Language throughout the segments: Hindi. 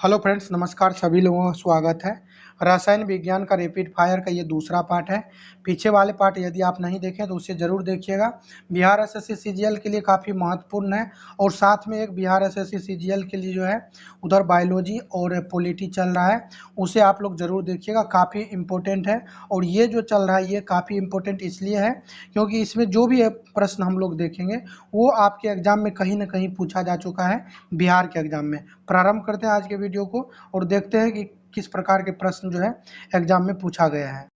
हेलो फ्रेंड्स, नमस्कार। सभी लोगों का स्वागत है। रसायन विज्ञान का रैपिड फायर का ये दूसरा पार्ट है। पीछे वाले पार्ट यदि आप नहीं देखें तो उसे ज़रूर देखिएगा। बिहार एसएससी सीजीएल के लिए काफ़ी महत्वपूर्ण है और साथ में एक बिहार एसएससी सीजीएल के लिए जो है उधर बायोलॉजी और पॉलिटी चल रहा है, उसे आप लोग ज़रूर देखिएगा। काफ़ी इम्पोर्टेंट है और ये जो चल रहा है ये काफ़ी इम्पोर्टेंट इसलिए है क्योंकि इसमें जो भी प्रश्न हम लोग देखेंगे वो आपके एग्ज़ाम में कहीं ना कहीं पूछा जा चुका है बिहार के एग्ज़ाम में। प्रारंभ करते हैं आज के वीडियो को और देखते हैं कि किस प्रकार के प्रश्न जो है एग्जाम में पूछा गया है।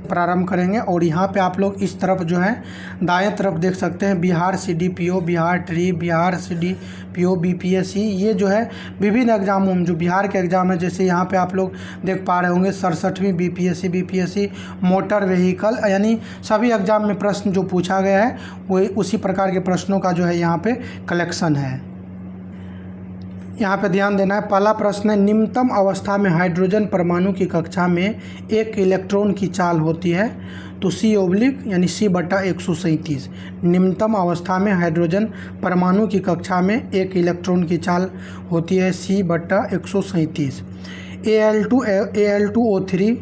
प्रारंभ करेंगे और यहाँ पे आप लोग इस तरफ जो है दाएं तरफ देख सकते हैं Bihar CDPO, Bihar tree, Bihar CDPO, BPSC. ये जो है विभिन्न एग्जामों में जो बिहार के एग्जाम है, जैसे यहाँ पे आप लोग देख पा रहे होंगे 67वीं बीपीएससी मोटर व्हीकल, यानी सभी एग्जाम में प्रश्न जो पूछा गया है वो उसी प्रकार के प्रश्नों का जो है यहाँ पे कलेक्शन है। यहाँ पे ध्यान देना है। पहला प्रश्न है, निम्नतम अवस्था में हाइड्रोजन परमाणु की कक्षा में एक इलेक्ट्रॉन की चाल होती है तो C/ यानी C/137। निम्नतम अवस्था में हाइड्रोजन परमाणु की कक्षा में एक इलेक्ट्रॉन की चाल होती है C/137। Al2O3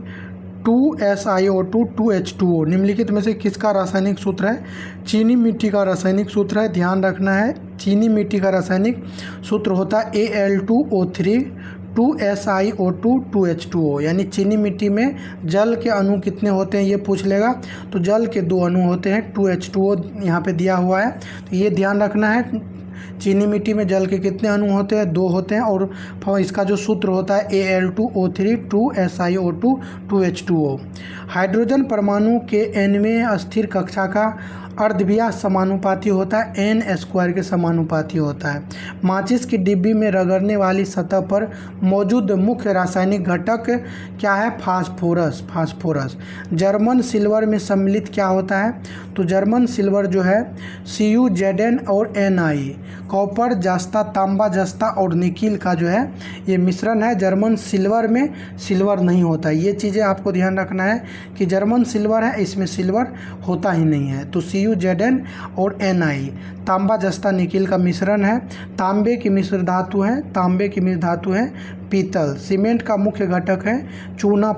2SiO2 2H2O निम्नलिखित में से किसका रासायनिक सूत्र है? चीनी मिट्टी का रासायनिक सूत्र है। ध्यान रखना है, चीनी मिट्टी का रासायनिक सूत्र होता है Al2O3 2SiO2 2H2O। यानी चीनी मिट्टी में जल के अणु कितने होते हैं ये पूछ लेगा, तो जल के 2 अणु होते हैं, 2H2O यहाँ पे दिया हुआ है, तो ये ध्यान रखना है। चीनी मिट्टी में जल के कितने अणु होते हैं? 2 होते हैं और इसका जो सूत्र होता है Al2O3 2SiO2 2H2O। हाइड्रोजन परमाणु के nवें स्थिर कक्षा का अर्धव्यास समानुपाती होता है n² के समानुपाती होता है। माचिस की डिब्बी में रगड़ने वाली सतह पर मौजूद मुख्य रासायनिक घटक क्या है? फास्फोरस। जर्मन सिल्वर में सम्मिलित क्या होता है? तो जर्मन सिल्वर जो है CuZn और Ni, कॉपर, जस्ता, तांबा, जस्ता और निकिल का जो है ये मिश्रण है। जर्मन सिल्वर में सिल्वर नहीं होता है, ये चीज़ें आपको ध्यान रखना है कि जर्मन सिल्वर है, इसमें सिल्वर होता ही नहीं है। तो CuZn और Ni तांबा, जस्ता, निकिल का मिश्रण है। तांबे की मिश्र धातु है पीतल। सीमेंट का मुख्य घटक है चूना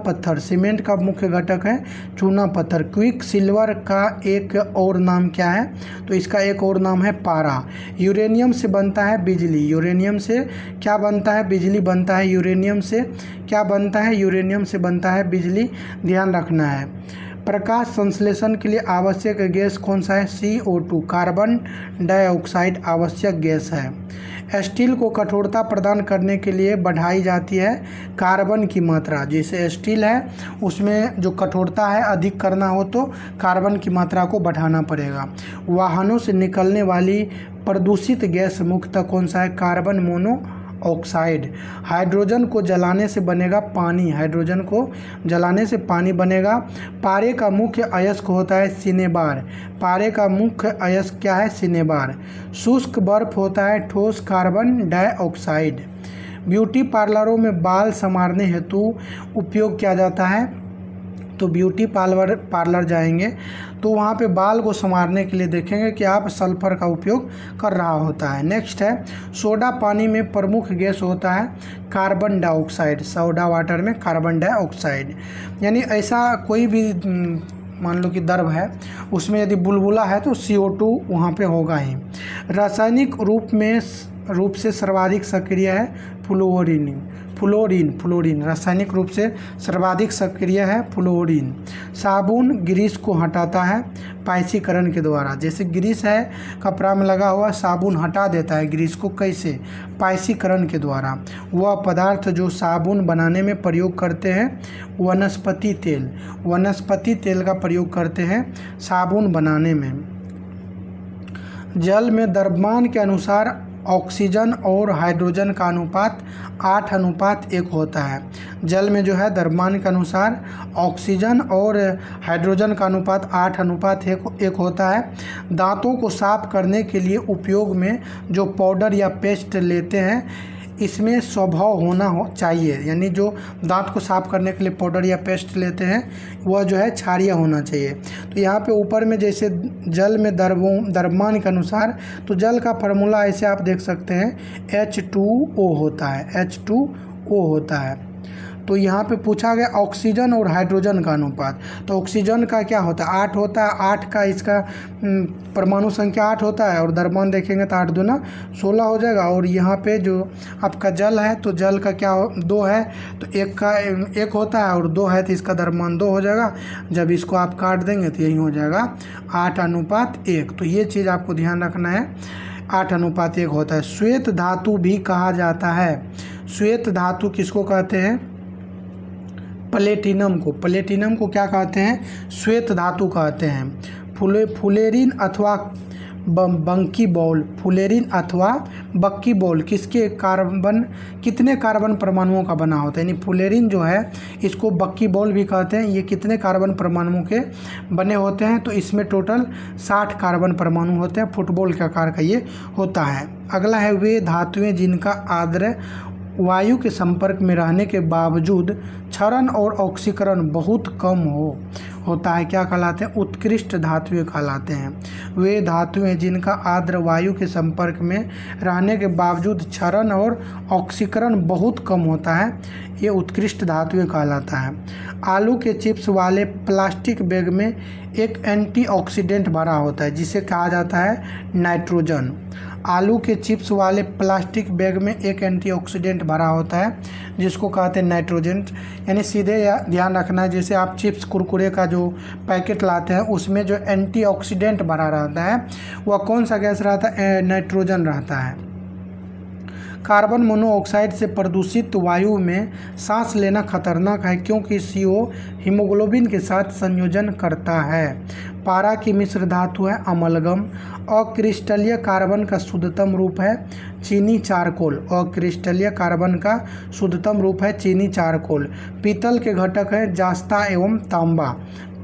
पत्थर। क्विक सिल्वर का एक और नाम क्या है? तो इसका एक और नाम है पारा। यूरेनियम से बनता है बिजली। यूरेनियम से क्या बनता है? बिजली बनता है। यूरेनियम से क्या बनता है? यूरेनियम से बनता है बिजली। ध्यान रखना है। प्रकाश संश्लेषण के लिए आवश्यक गैस कौन सा है? CO2, कार्बन डाइऑक्साइड आवश्यक गैस है। स्टील को कठोरता प्रदान करने के लिए बढ़ाई जाती है कार्बन की मात्रा। जैसे स्टील है उसमें जो कठोरता है अधिक करना हो तो कार्बन की मात्रा को बढ़ाना पड़ेगा। वाहनों से निकलने वाली प्रदूषित गैस मुख्यतः कौन सा है? Carbon monoxide. हाइड्रोजन को जलाने से बनेगा पानी। पारे का मुख्य अयस्क होता है सिनेबार। शुष्क बर्फ होता है ठोस कार्बन डाइऑक्साइड। ब्यूटी पार्लरों में बाल संवारने हेतु उपयोग किया जाता है, तो ब्यूटी पार्लर जाएंगे तो वहाँ पे बाल को संवारने के लिए देखेंगे कि आप सल्फर का उपयोग कर रहा होता है। नेक्स्ट है, सोडा पानी में प्रमुख गैस होता है कार्बन डाइऑक्साइड। सोडा वाटर में कार्बन डाइऑक्साइड, यानी ऐसा कोई भी मान लो कि द्रव है उसमें यदि बुलबुला है तो CO2 वहाँ पे होगा ही। रासायनिक रूप से सर्वाधिक सक्रिय है फ्लोरीन। रासायनिक रूप से सर्वाधिक सक्रिय है फ्लोरीन। साबुन ग्रीस को हटाता है पाइसीकरण के द्वारा। जैसे ग्रीस है कपड़ा में लगा हुआ, साबुन हटा देता है ग्रीस को, कैसे? पाइसीकरण के द्वारा। वह पदार्थ जो साबुन बनाने में प्रयोग करते हैं वनस्पति तेल का प्रयोग करते हैं साबुन बनाने में। जल में द्रव्यमान के अनुसार ऑक्सीजन और हाइड्रोजन का अनुपात 8:1 होता है। जल में जो है द्रव्यमान के अनुसार ऑक्सीजन और हाइड्रोजन का अनुपात 8:1 होता है। दांतों को साफ करने के लिए उपयोग में जो पाउडर या पेस्ट लेते हैं इसमें स्वभाव होना चाहिए, यानी जो दांत को साफ करने के लिए पाउडर या पेस्ट लेते हैं वह जो है क्षारीय होना चाहिए। तो यहाँ पे ऊपर में जैसे जल में द्रव्यमान के अनुसार, तो जल का फार्मूला ऐसे आप देख सकते हैं H2O होता है, H2 O होता है। तो यहाँ पे पूछा गया ऑक्सीजन और हाइड्रोजन का अनुपात। तो ऑक्सीजन का क्या होता है, 8 होता है। 8 का इसका परमाणु संख्या 8 होता है और द्रव्यमान देखेंगे तो 8 दूना 16 हो जाएगा। और यहाँ पे जो आपका जल है तो जल का क्या 2 है, तो 1 का 1 होता है और 2 है तो इसका द्रव्यमान 2 हो जाएगा। जब इसको आप काट देंगे तो यही हो जाएगा 8:1। तो ये चीज़ आपको ध्यान रखना है, 8:1 होता है। श्वेत धातु भी कहा जाता है। श्वेत धातु किसको कहते हैं, प्लेटिनम को। प्लेटिनम को क्या कहते हैं, श्वेत धातु कहते हैं। फुलेरिन अथवा बंकी बॉल, फुलेरिन अथवा बक्की बॉल किसके कार्बन, कितने कार्बन परमाणुओं का बना होता है, यानी फुलेरिन जो है इसको बक्की बॉल भी कहते हैं। ये कितने कार्बन परमाणुओं के बने होते हैं, तो इसमें टोटल 60 कार्बन परमाणु होते हैं। फुटबॉल के आकार का ये होता है। अगला है वे धातुएं जिनका आर्द्र वायु के संपर्क में रहने के बावजूद क्षरण और ऑक्सीकरण बहुत कम होता है, क्या कहलाते हैं, उत्कृष्ट धातुएं कहलाते हैं। वे धातुएं जिनका आर्द्र वायु के संपर्क में रहने के बावजूद क्षरण और ऑक्सीकरण बहुत कम होता है, ये उत्कृष्ट धातुएं कहलाता है। आलू के चिप्स वाले प्लास्टिक बैग में एक एंटीऑक्सीडेंट भरा होता है जिसे कहा जाता है नाइट्रोजन। आलू के चिप्स वाले प्लास्टिक बैग में एक एंटीऑक्सीडेंट भरा होता है जिसको कहते हैं नाइट्रोजन। यानी सीधे ध्यान रखना है, जैसे आप चिप्स कुरकुरे का जो पैकेट लाते हैं उसमें जो एंटीऑक्सीडेंट भरा रहता है वह कौन सा गैस रहता है, नाइट्रोजन रहता है। कार्बन मोनोऑक्साइड से प्रदूषित वायु में सांस लेना खतरनाक है क्योंकि CO हीमोग्लोबिन के साथ संयोजन करता है। पारा की मिश्र धातु है अमलगम। अक्रिस्टलीय कार्बन का शुद्धतम रूप है चीनी चारकोल। अक्रिस्टलीय कार्बन का शुद्धतम रूप है चीनी चारकोल। पीतल के घटक है जास्ता एवं तांबा।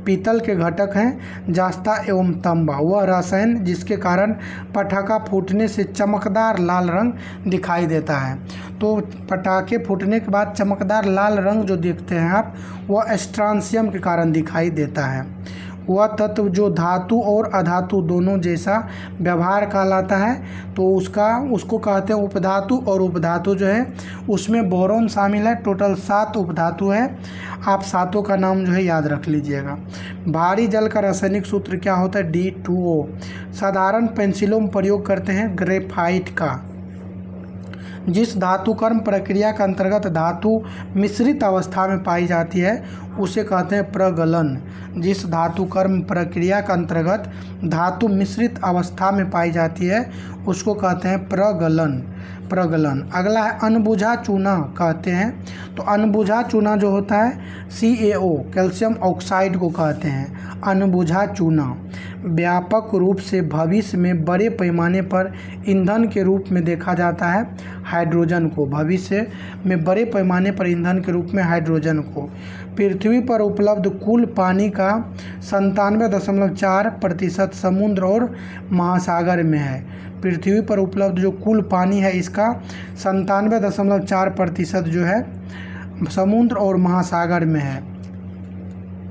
पीतल के घटक हैं जास्ता एवं तांबा। वह रसायन जिसके कारण पटाखा फूटने से चमकदार लाल रंग दिखाई देता है। तो पटाखे फूटने के बाद चमकदार लाल रंग जो देखते हैं आप, वह स्ट्रांसियम के कारण दिखाई देता है। वह तत्व जो धातु और अधातु दोनों जैसा व्यवहार कहलाता है, तो उसको कहते हैं उपधातु। और उपधातु जो है उसमें बोरोन शामिल है। टोटल 7 उपधातु है, आप 7 का नाम जो है याद रख लीजिएगा। भारी जल का रासायनिक सूत्र क्या होता है, D2O। साधारण पेंसिलों में प्रयोग करते हैं ग्रेफाइट का। जिस धातुकर्म प्रक्रिया के अंतर्गत धातु मिश्रित अवस्था में पाई जाती है उसे कहते हैं प्रगलन। जिस धातुकर्म प्रक्रिया के अंतर्गत धातु मिश्रित अवस्था में पाई जाती है उसको कहते हैं प्रगलन। अगला है अनबुझा चूना कहते हैं। तो अनबुझा चूना जो होता है CaO, कैल्शियम ऑक्साइड को कहते हैं अनबुझा चूना। व्यापक रूप से भविष्य में बड़े पैमाने पर ईंधन के रूप में देखा जाता है हाइड्रोजन को। भविष्य में बड़े पैमाने पर ईंधन के रूप में हाइड्रोजन को। पृथ्वी पर उपलब्ध कुल पानी का 97.4% समुद्र और महासागर में है। पृथ्वी पर उपलब्ध जो कुल पानी है इसका 97.4% जो है समुद्र और महासागर में है।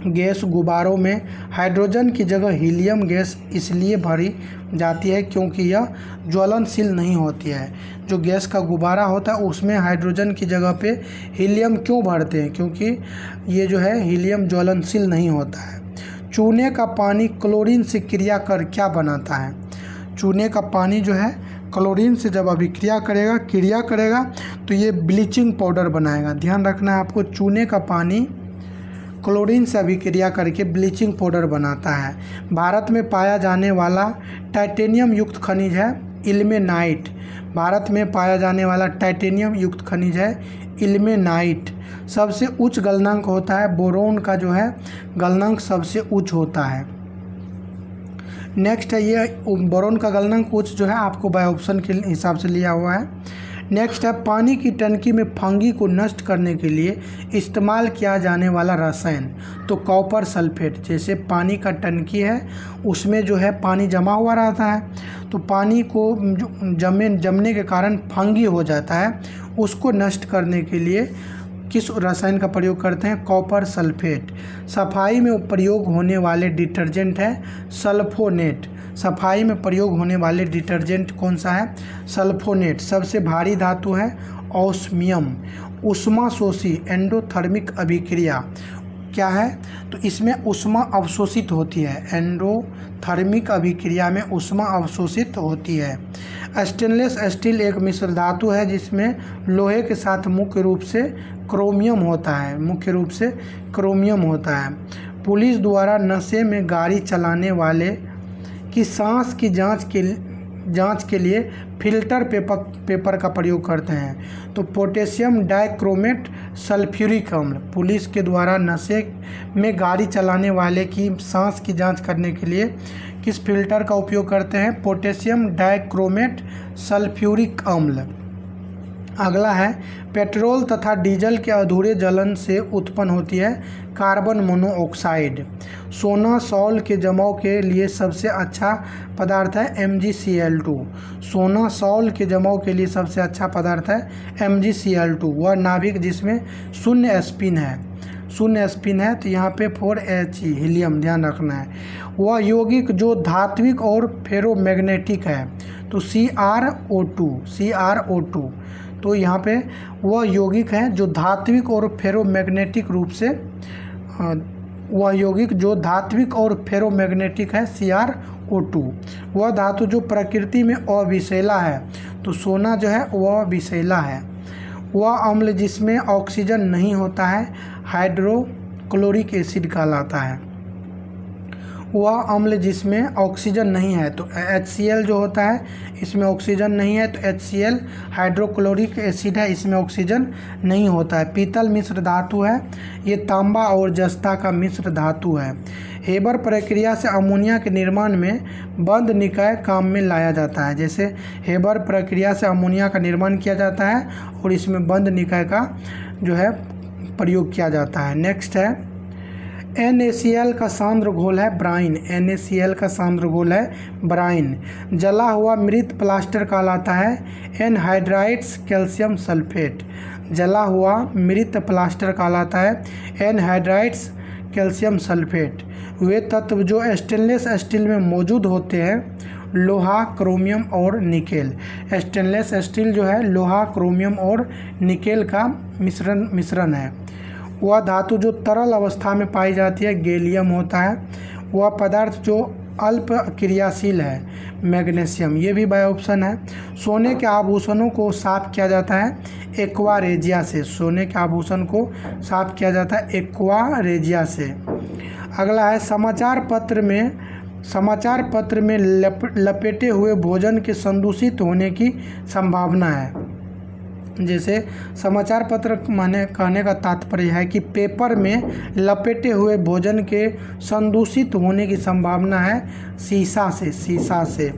गैस गुब्बारों में हाइड्रोजन की जगह हीलियम गैस इसलिए भरी जाती है क्योंकि यह ज्वलनशील नहीं होती है। जो गैस का गुब्बारा होता है उसमें हाइड्रोजन की जगह पे हीलियम क्यों भरते हैं, क्योंकि ये जो है हीलियम ज्वलनशील नहीं होता है। चूने का पानी क्लोरीन से क्रिया कर क्या बनाता है। चूने का पानी जो है क्लोरीन से जब अभिक्रिया करेगा तो ये ब्लीचिंग पाउडर बनाएगा। ध्यान रखना है आपको, चूने का पानी क्लोरीन से अभिक्रिया करके ब्लीचिंग पाउडर बनाता है। भारत में पाया जाने वाला टाइटेनियम युक्त खनिज है इल्मेनाइट। भारत में पाया जाने वाला टाइटेनियम युक्त खनिज है इल्मेनाइट। सबसे उच्च गलनांक होता है बोरोन का जो है गलनांक सबसे उच्च होता है। नेक्स्ट है ये बोरोन का गलनांक उच्च जो है आपको बाय ऑप्शन के हिसाब से लिया हुआ है। नेक्स्ट है पानी की टंकी में फंगी को नष्ट करने के लिए इस्तेमाल किया जाने वाला रसायन। तो कॉपर सल्फेट। जैसे पानी का टंकी है उसमें जो है पानी जमा हुआ रहता है, तो पानी को जमने के कारण फंगी हो जाता है, उसको नष्ट करने के लिए किस रसायन का प्रयोग करते हैं, कॉपर सल्फेट। सफाई में प्रयोग होने वाले डिटर्जेंट है सल्फोनेट। सफाई में प्रयोग होने वाले डिटर्जेंट कौन सा है, सल्फोनेट। सबसे भारी धातु है ऑस्मियम। ऊष्माशोषी एंडोथर्मिक अभिक्रिया क्या है? तो इसमें ऊष्मा अवशोषित होती है, एंडोथर्मिक अभिक्रिया में ऊष्मा अवशोषित होती है। स्टेनलेस स्टील एक मिश्र धातु है जिसमें लोहे के साथ मुख्य रूप से क्रोमियम होता है। पुलिस द्वारा नशे में गाड़ी चलाने वाले की सांस की जांच के लिए फिल्टर पेपर का प्रयोग करते हैं। तो पोटेशियम डाइक्रोमेट सल्फ्यूरिक अम्ल, पुलिस के द्वारा नशे में गाड़ी चलाने वाले की सांस की जांच करने के लिए किस फिल्टर का उपयोग करते हैं? पोटेशियम डाइक्रोमेट सल्फ्यूरिक अम्ल। अगला है पेट्रोल तथा डीजल के अधूरे जलन से उत्पन्न होती है कार्बन मोनोऑक्साइड। सोना सॉल्ट के जमाव के लिए सबसे अच्छा पदार्थ है MgCl2। सोना सॉल्ट के जमाव के लिए सबसे अच्छा पदार्थ है MgCl2। वह नाभिक जिसमें शून्य स्पिन है, तो यहाँ पे 4He हीलियम ध्यान रखना है। वह यौगिक जो धात्विक और फेरोमैग्नेटिक है, तो CrO2। तो यहाँ पे वह यौगिक है जो धात्विक और फेरोमैग्नेटिक रूप से है CrO2। वह धातु जो प्रकृति में अविषैला है, तो सोना जो है वह विषैला है। वह अम्ल जिसमें ऑक्सीजन नहीं होता है हाइड्रोक्लोरिक एसिड कहलाता है। वह अम्ल जिसमें ऑक्सीजन नहीं है, तो HCl जो होता है इसमें ऑक्सीजन नहीं है, तो HCl हाइड्रोक्लोरिक एसिड है, इसमें ऑक्सीजन नहीं होता है। पीतल मिश्र धातु है, ये तांबा और जस्ता का मिश्र धातु है। हेबर प्रक्रिया से अमोनिया के निर्माण में बंद निकाय काम में लाया जाता है। जैसे हेबर प्रक्रिया से अमोनिया का निर्माण किया जाता है और इसमें बंद निकाय का जो है प्रयोग किया जाता है। नेक्स्ट है NaCl का सांद्र घोल है ब्राइन। NaCl का सांद्र घोल है ब्राइन। जला हुआ मृत प्लास्टर कहलाता है एनहाइड्राइड्स कैल्शियम सल्फेट। जला हुआ मृत प्लास्टर कहलाता है एनहाइड्राइड्स कैल्शियम सल्फेट। वे तत्व जो स्टेनलेस स्टील में मौजूद होते हैं लोहा, क्रोमियम और निकेल। स्टेनलेस स्टील जो है लोहा, क्रोमियम और निकेल का मिश्रण है। वह धातु जो तरल अवस्था में पाई जाती है गैलियम होता है। वह पदार्थ जो अल्प क्रियाशील है मैग्नीशियम, ये भी बाय ऑप्शन है। सोने के आभूषणों को साफ किया जाता है एक्वा रेजिया से। सोने के आभूषण को साफ किया जाता है एक्वा रेजिया से। अगला है समाचार पत्र में लपेटे हुए भोजन के संदूषित होने की संभावना है। जैसे समाचार पत्र माने कहने का तात्पर्य है कि पेपर में लपेटे हुए भोजन के संदूषित होने की संभावना है शीशा से।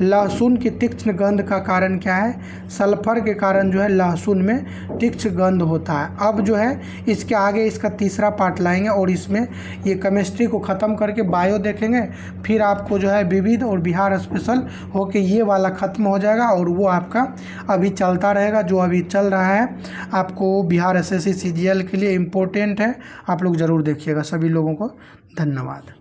लहसुन की तीक्ष्ण गंध का कारण क्या है? सल्फर के कारण जो है लहसुन में तीक्ष्ण गंध होता है। अब जो है इसके आगे इसका तीसरा पार्ट लाएंगे और इसमें ये केमिस्ट्री को ख़त्म करके बायो देखेंगे, फिर आपको जो है विविध और बिहार स्पेशल होके ये वाला ख़त्म हो जाएगा और वो आपका अभी चलता रहेगा जो अभी चल रहा है। आपको बिहार SSC CGL के लिए इम्पोर्टेंट है, आप लोग ज़रूर देखिएगा। सभी लोगों को धन्यवाद।